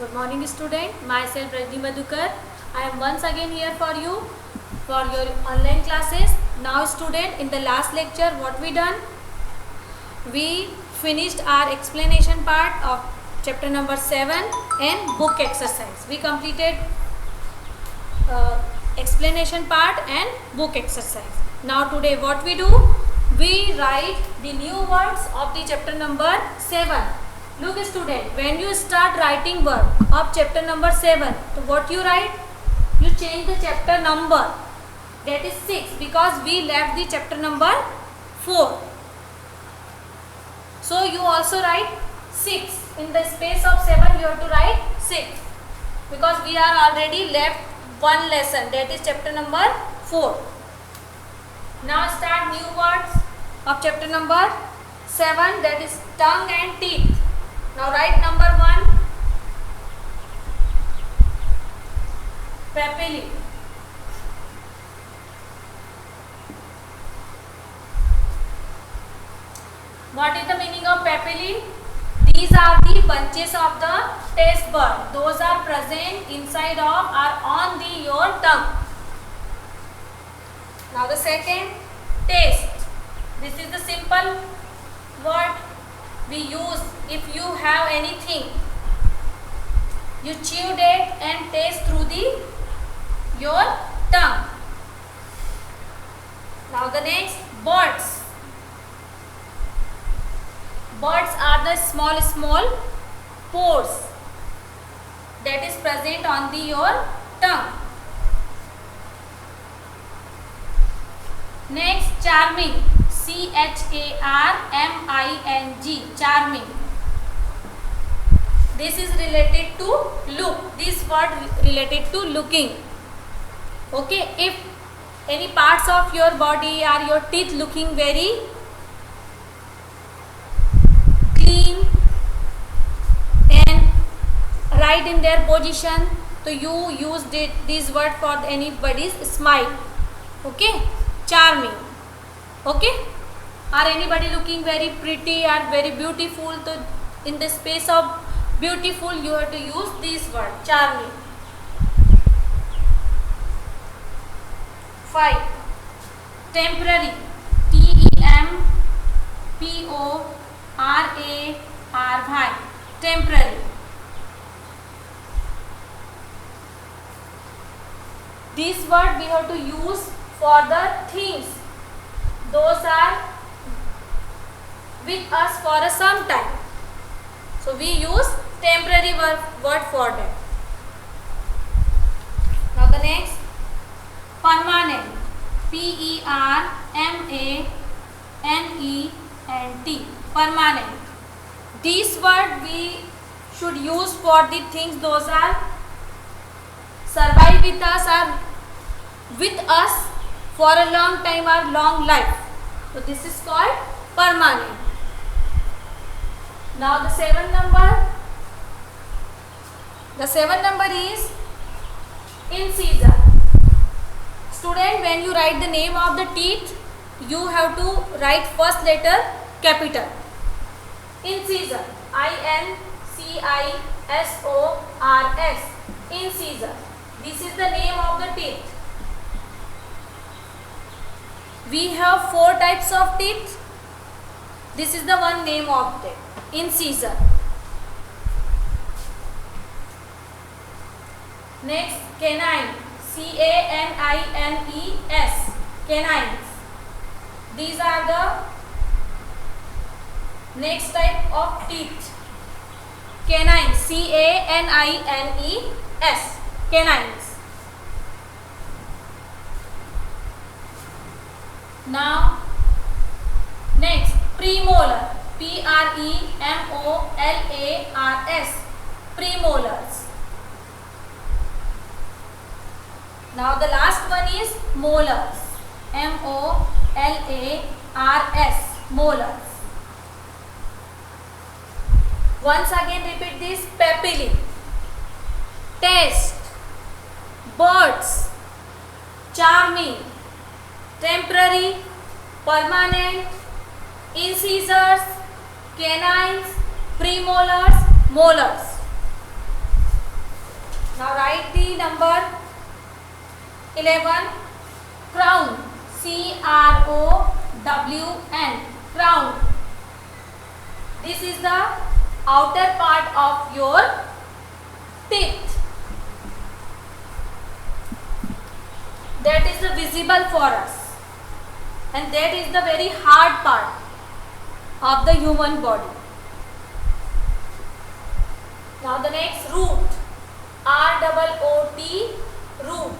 Good morning student, myself Rajni Madhukar. I am once again here for you for your online classes. Now student, in the last lecture what we done? We finished our explanation part of chapter number 7 and book exercise. We completed explanation part and book exercise. Now today what we do? We write the new words of the chapter number 7. Look student, when you start writing word of chapter number 7, so what you write? You change the chapter number, that is 6, because we left the chapter number 4. So you also write 6. In the space of 7 you have to write 6, because we are already left one lesson, that is chapter number 4. Now start new words of chapter number 7, that is tongue and teeth. Now write number 1, papilli. What is the meaning of papilli? These are the bunches of the taste bud. Those are present inside of or on your tongue. Now the second, taste. This is the simple word we use if you have anything. You chewed it and taste through your tongue. Now the next, buds. Buds are the small pores that is present on your tongue. Next, charming. charming, charming. This is related to look. This word related to looking. Okay, if any parts of your body or your teeth looking very clean and right in their position, so you use this word for anybody's smile. Okay, charming. Okay, or anybody looking very pretty or very beautiful, so in the space of beautiful you have to use this word, charming. 5, temporary. temporary, temporary. This word we have to use for the things those are with us for some time. So we use temporary word for that. Now the next, permanent. permanent. Permanent. This word we should use for the things those are survive with us or with us for a long time or long life. So this is called permanent. Now the 7 number. The 7 number is incisor. Student, when you write the name of the teeth, you have to write first letter capital. Incisor. INCISORS. Incisor. This is the name of the teeth. We have 4 types of teeth. This is the one name of it, incisor. Next, canine. CANINES. Canines. These are the next type of teeth. Canine. CANINES. Canines. Now, next, premolar. PREMOLARS. Premolars. Now the last one is molars. MOLARS. Molars. Once again repeat this. Papilli, taste, birds, charming, temporary, permanent, incisors, canines, premolars, molars. Now write the number 11. Crown. CROWN. Crown. This is the outer part of your teeth. That is the visible for us, and that is the very hard part of the human body. Now the next, root. ROOT. Root.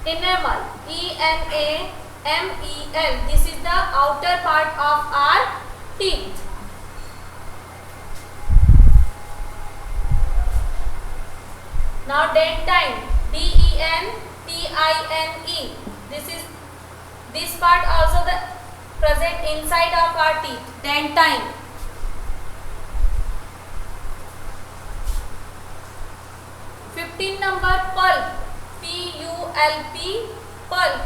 Enamel. ENAMEL. This is the outer part of our teeth. Now dentine. DENTINE. This part also the present inside of our teeth. Dentine. Number, pulp. PULP. Pulp.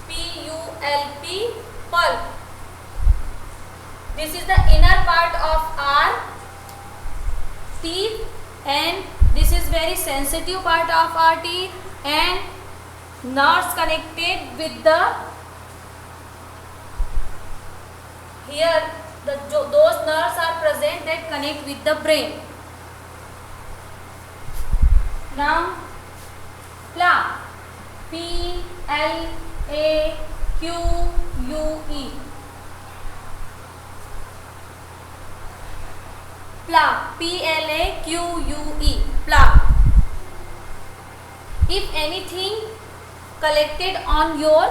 PULP. Pulp. This is the inner part of our teeth, and this is very sensitive part of our teeth, and nerves connected with the here those nerves are present that connect with the brain. Now plaque. PLAQUE. Plaque. PLAQUE. Plaque. If anything collected on your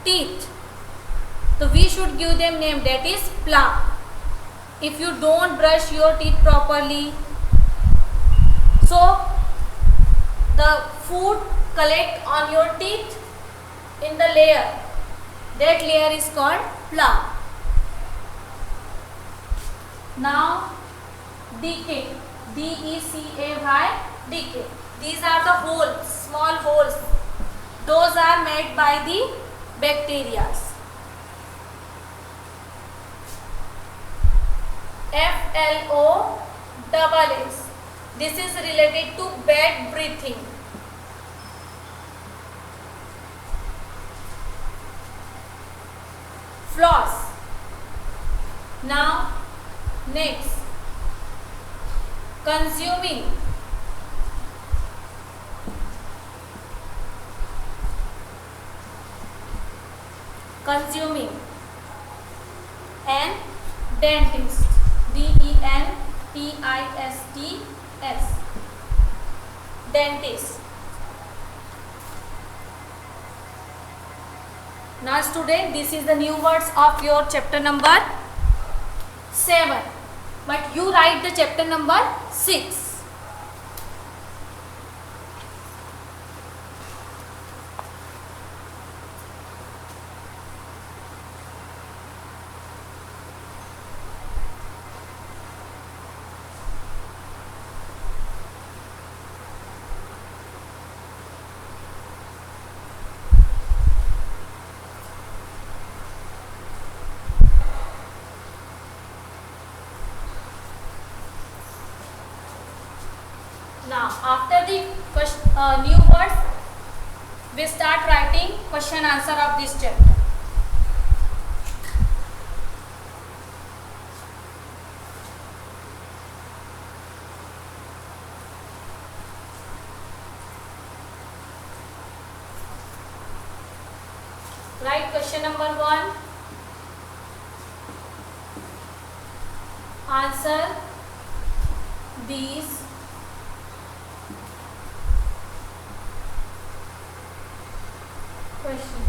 teeth, so we should give them name, that is plaque. If you don't brush your teeth properly, so the food collect on your teeth in the layer, that layer is called plaque. Now decay. DECAY. Decay. These are the holes, small holes. Those are made by the bacteria. FLOSS. This is related to bad breathing. Floss. Now next, consuming. Consuming. And dentist. DENTISTS. Dentist. Now student, this is the new words of your chapter number 7, but you write the chapter number 6. Now after the new words, we start writing question answer of this chapter. Write question number 1. Answer these questions.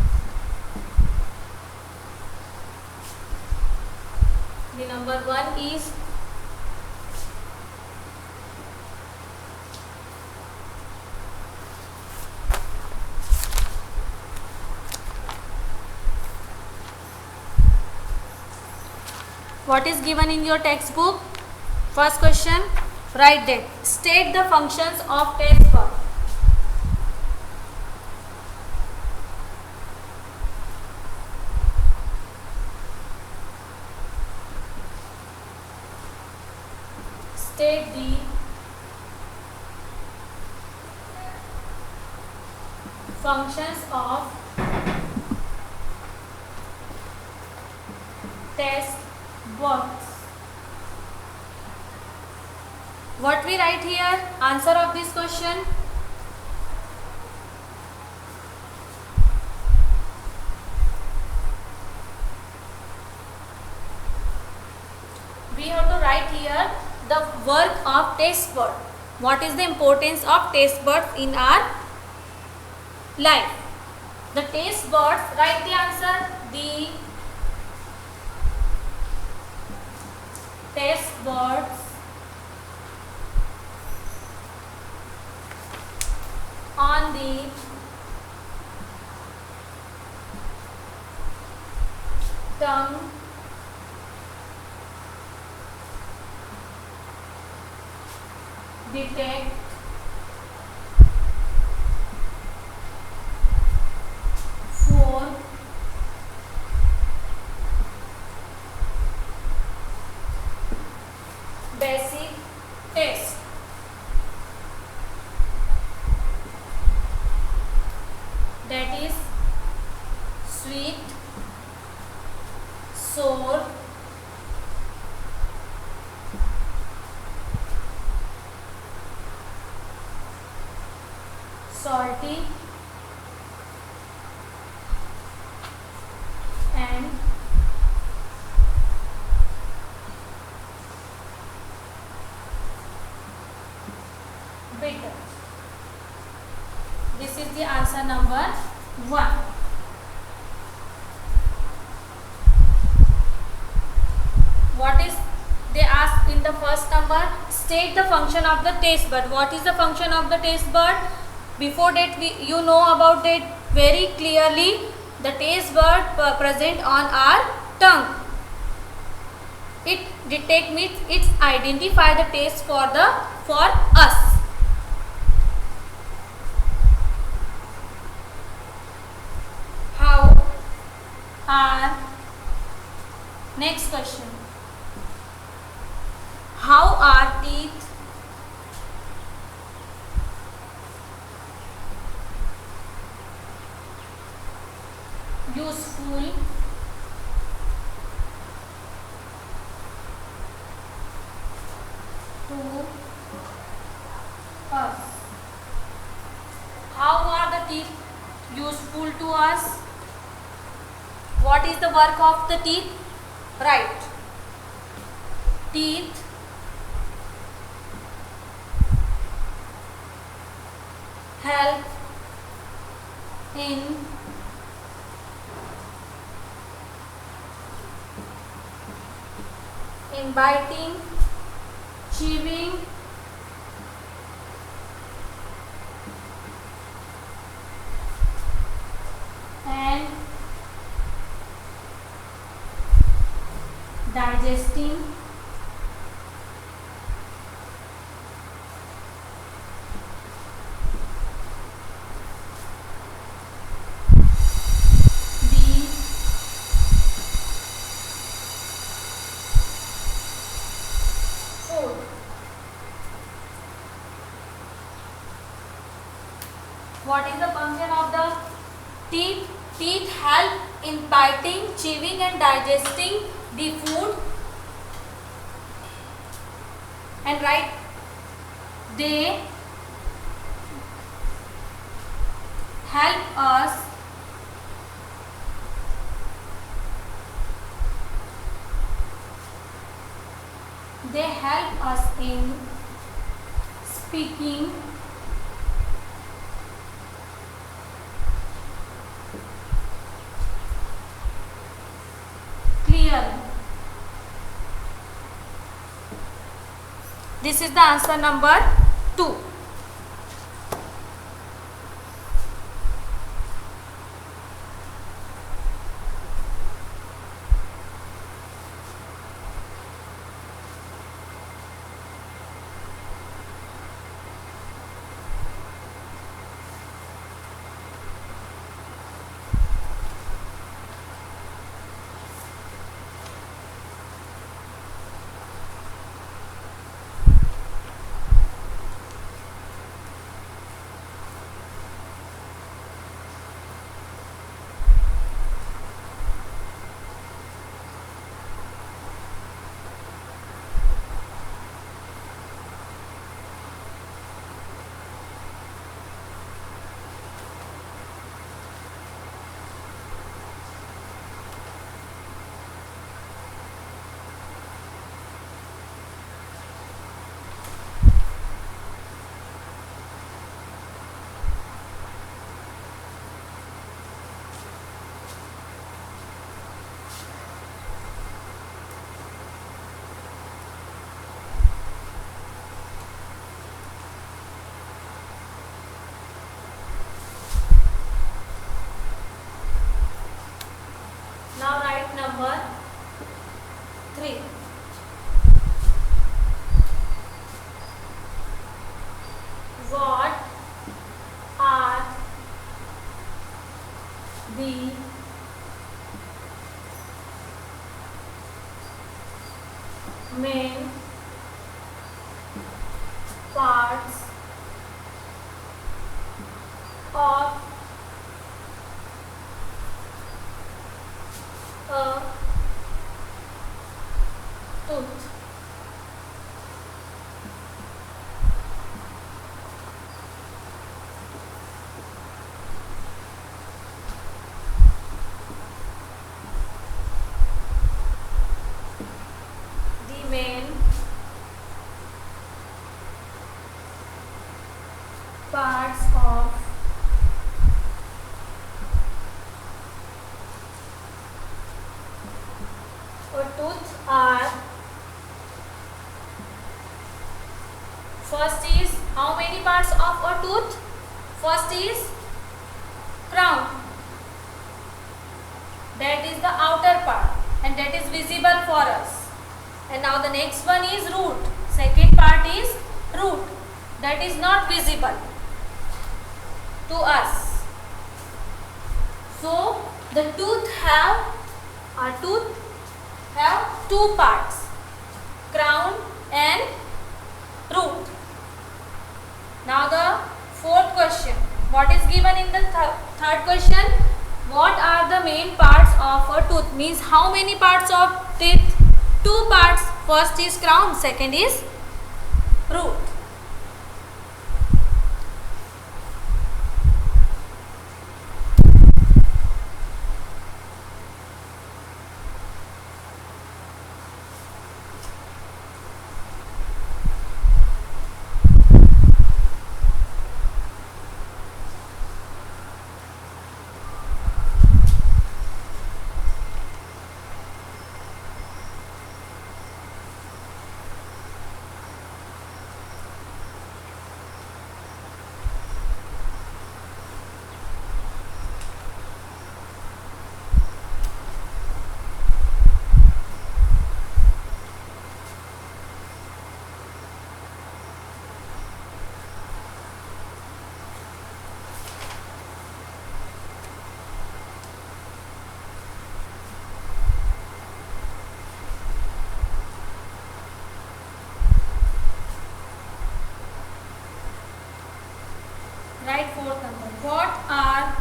The number 1 is what is given in your textbook. First question, write that. State the functions of taste bud. state the functions of test buds. What we write here? Answer of this question. We have to write here the work of taste bud. What is the importance of taste buds in our life? The taste buds, write the answer. The taste buds on the tongue detect four basic tastes. That is sweet, sour, salty, and bitter. This is the answer number 1. What is they asked in the first number? State the function of the taste bud. What is the function of the taste bud? Before that, you know about it very clearly. The taste bud present on our tongue. It detect means it identify the taste for us. How are next question? How are teeth useful to us? How are the teeth useful to us? What is the work of the teeth? Right. Teeth help in biting, chewing, and digesting the food. What is the function of the teeth? Teeth help in biting, chewing and digesting the food. And right, they help us in speaking clearly. This is the answer number 2. number 3. What are the main parts of a tooth? The main parts of a tooth are, first is, how many parts of a tooth? First is crown, that is the outer part and that is visible for us. And now the next one is root. Second part is root, that is not visible to us. So the tooth have two parts, crown and root. Now the fourth question. What is given in the third question? What are the main parts of a tooth? Means how many parts of teeth? Two parts. First is crown, second is root. Write fourth number. What are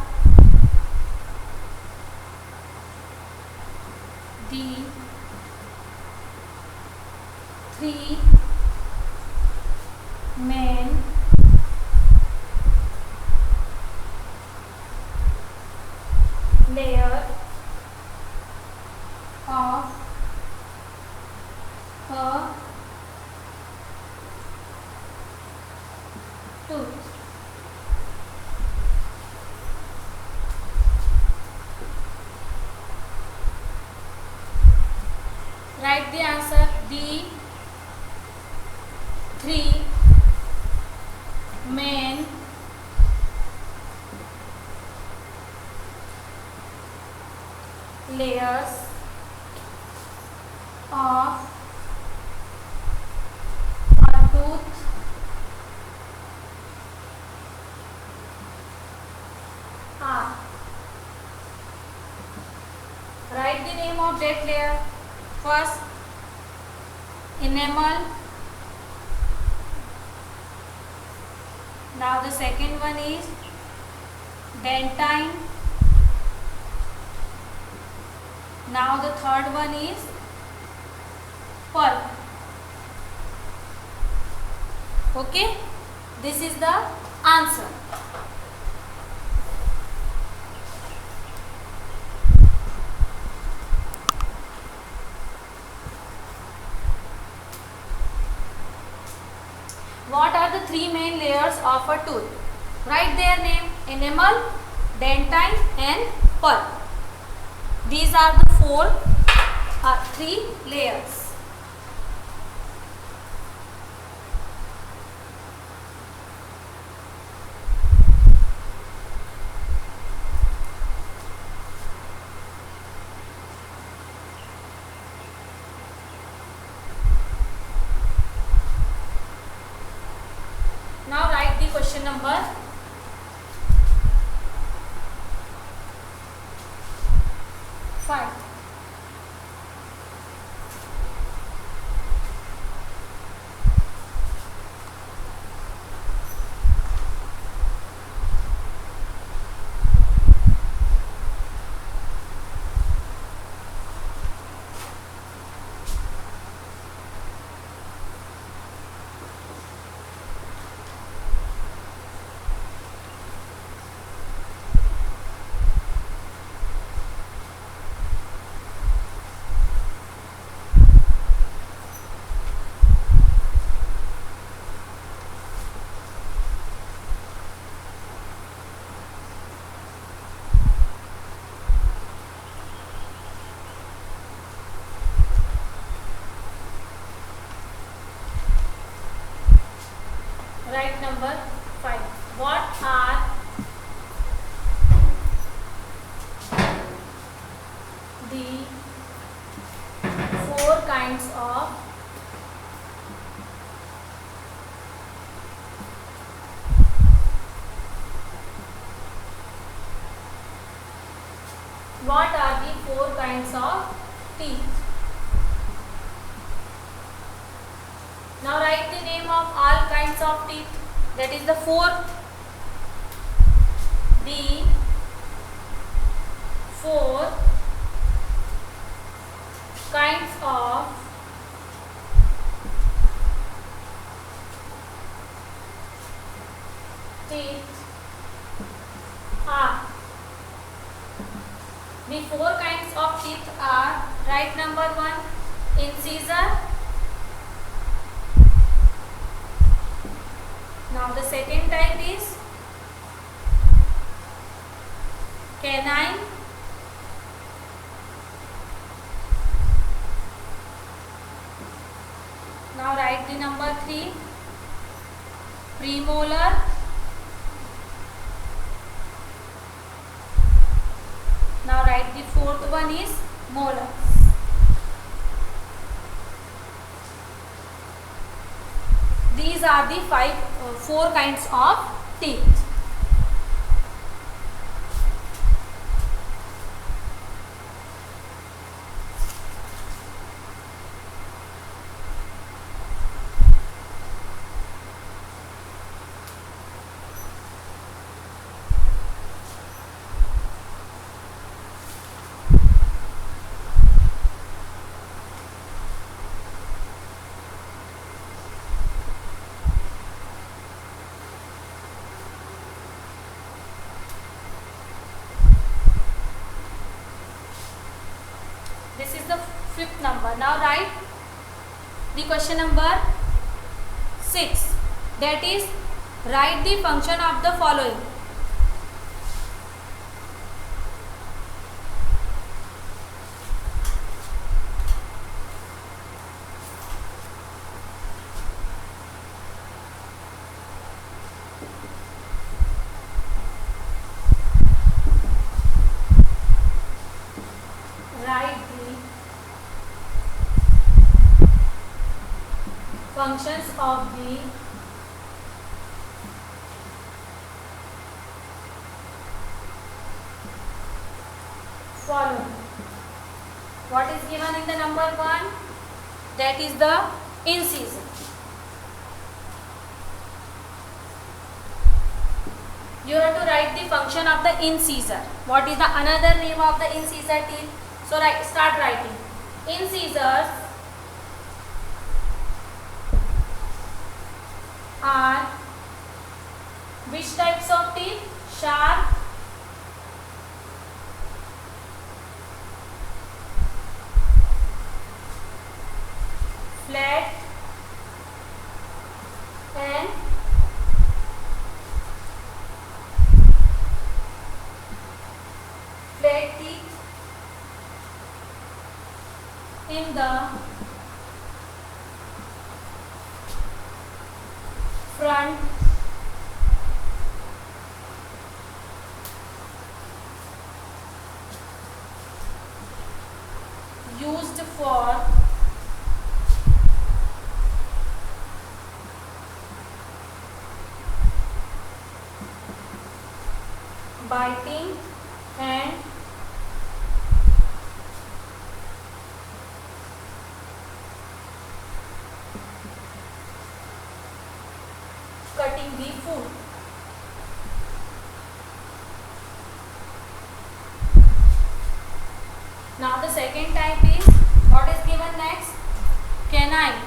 the three main layers of a tooth? Write the answer. The three main layers of a tooth are. Write the name of that layer. First, enamel. Now the second one is dentine. Now the third one is pulp. Okay, this is the answer. What are the three main layers of a tooth? Write their name: enamel, dentine and pulp. These are the three layers. number 5. Right number 5. What are the 4 kinds of teeth? Now write the name of all kinds of teeth. That is the 4. The 4 kinds of teeth are. The 4 kinds of teeth are, right, number 1, incisor. Now the second type is canine. Now write the number 3, premolar. Now write the 4th one is molar. These are the 4 kinds of teeth. This is the 5th number. Now write the question number 6. That is, write the function of the following. Write the functions of the following. What is given in the number 1? That is the incisor. You have to write the function of the incisor. What is the another name of the incisor teeth? So start writing. Incisors are which types of teeth? Sharp, flat, and flat teeth in the front used for biting and cutting the food. Now the second type is, what is given next? Canine.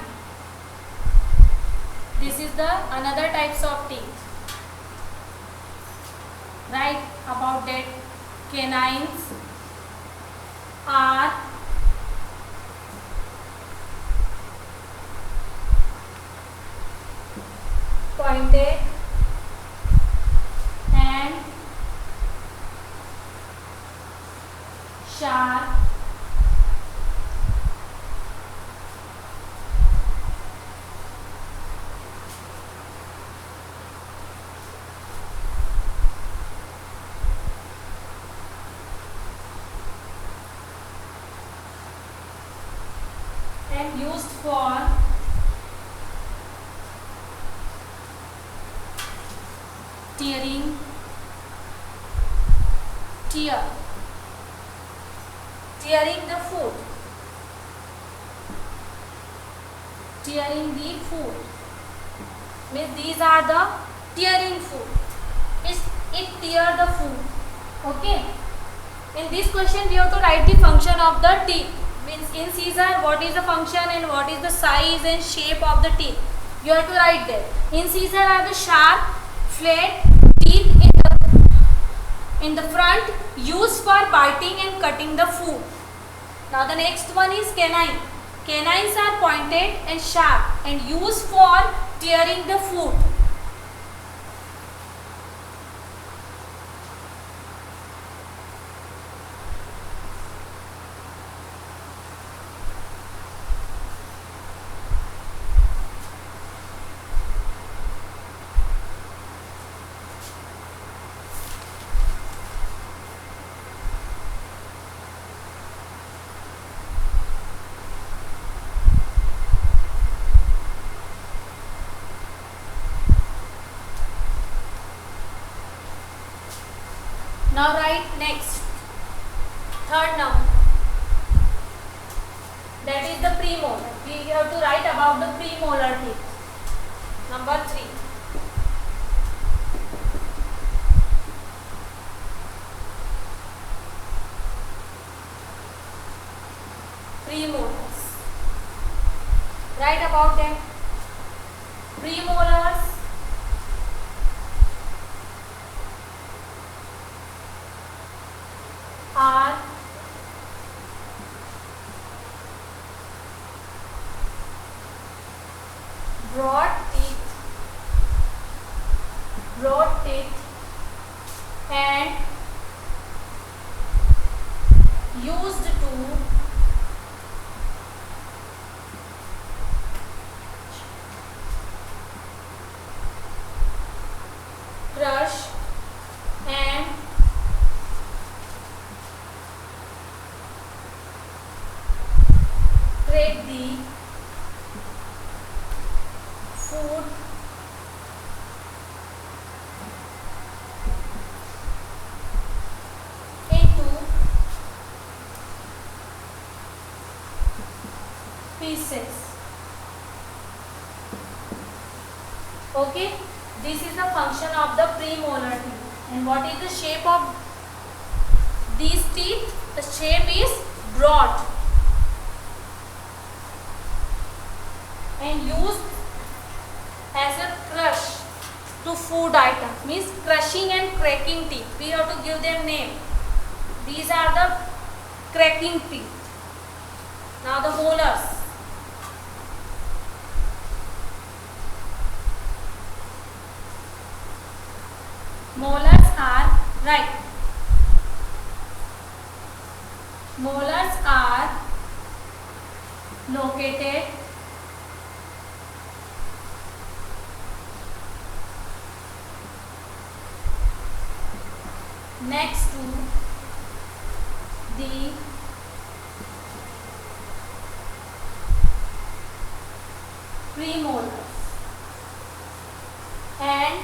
This is the another types of teeth. Right about that, canines are pointed and sharp and used for tearing the food, tearing the food means these are the tearing food. It tear the food. Okay, in this question we have to write the function of the teeth. Means in Caesar, what is the function and what is the size and shape of the teeth, you have to write that. In Caesar are the sharp flat teeth in the front, used for biting and cutting the food. Now the next one is canine. Canines are pointed and sharp and used for tearing the food. Now write next, third number, that is the premolar. We have to write about the premolar teeth. Number 3. Premolars. Write about them. Premolars are broad teeth and used to crush and break the food into pieces. Okay, this is the function of the premolar teeth. And what is the shape of these teeth? The shape is broad and used as a crush to food item, means crushing and cracking teeth. We have to give them name. These are the cracking teeth. Now the molars. Molars are right. Molars are located next to the premolars and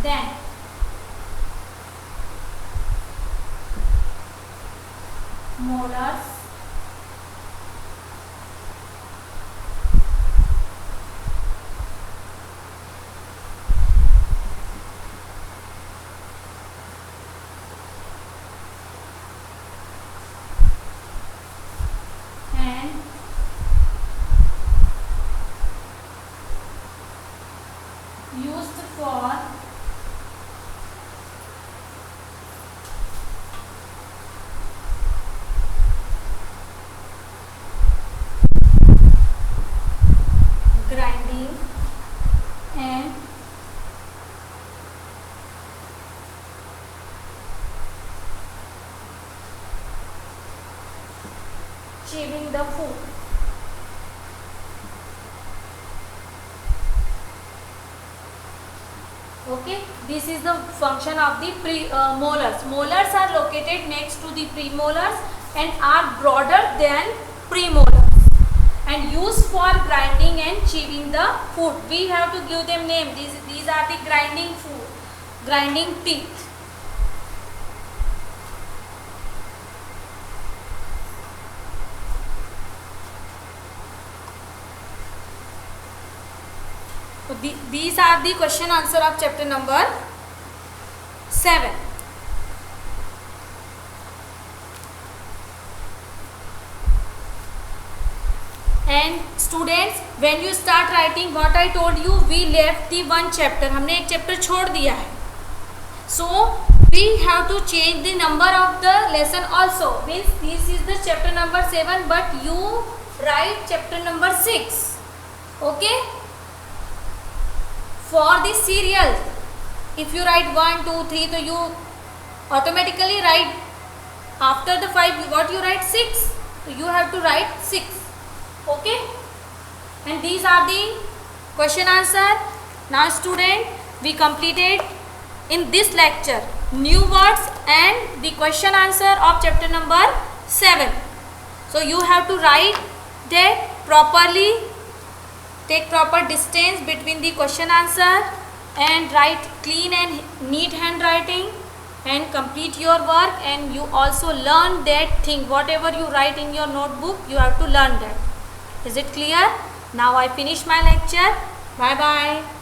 then molars and used for grinding and chewing the food. Okay, this is the function of the molars. Molars are located next to the premolars and are broader than premolars and used for grinding and chewing the food. We have to give them name. These are the grinding teeth. So these are the question answer of chapter number 7. And students, when you start writing, what I told you, we left the one chapter. हमने एक chapter छोड़ दिया है. So we have to change the number of the lesson also. Means this is the chapter number 7, but you write chapter number 6. Okay. For the serial, if you write 1, 2, 3, so you automatically write after the 5. What you write 6. So you have to write 6. Okay. And these are the question answer. Now student, we completed in this lecture new words and the question answer of chapter number 7. So you have to write that properly. Take proper distance between the question answer and write clean and neat handwriting and complete your work, and you also learn that thing. Whatever you write in your notebook, you have to learn that. Is it clear? Now I finish my lecture. Bye bye.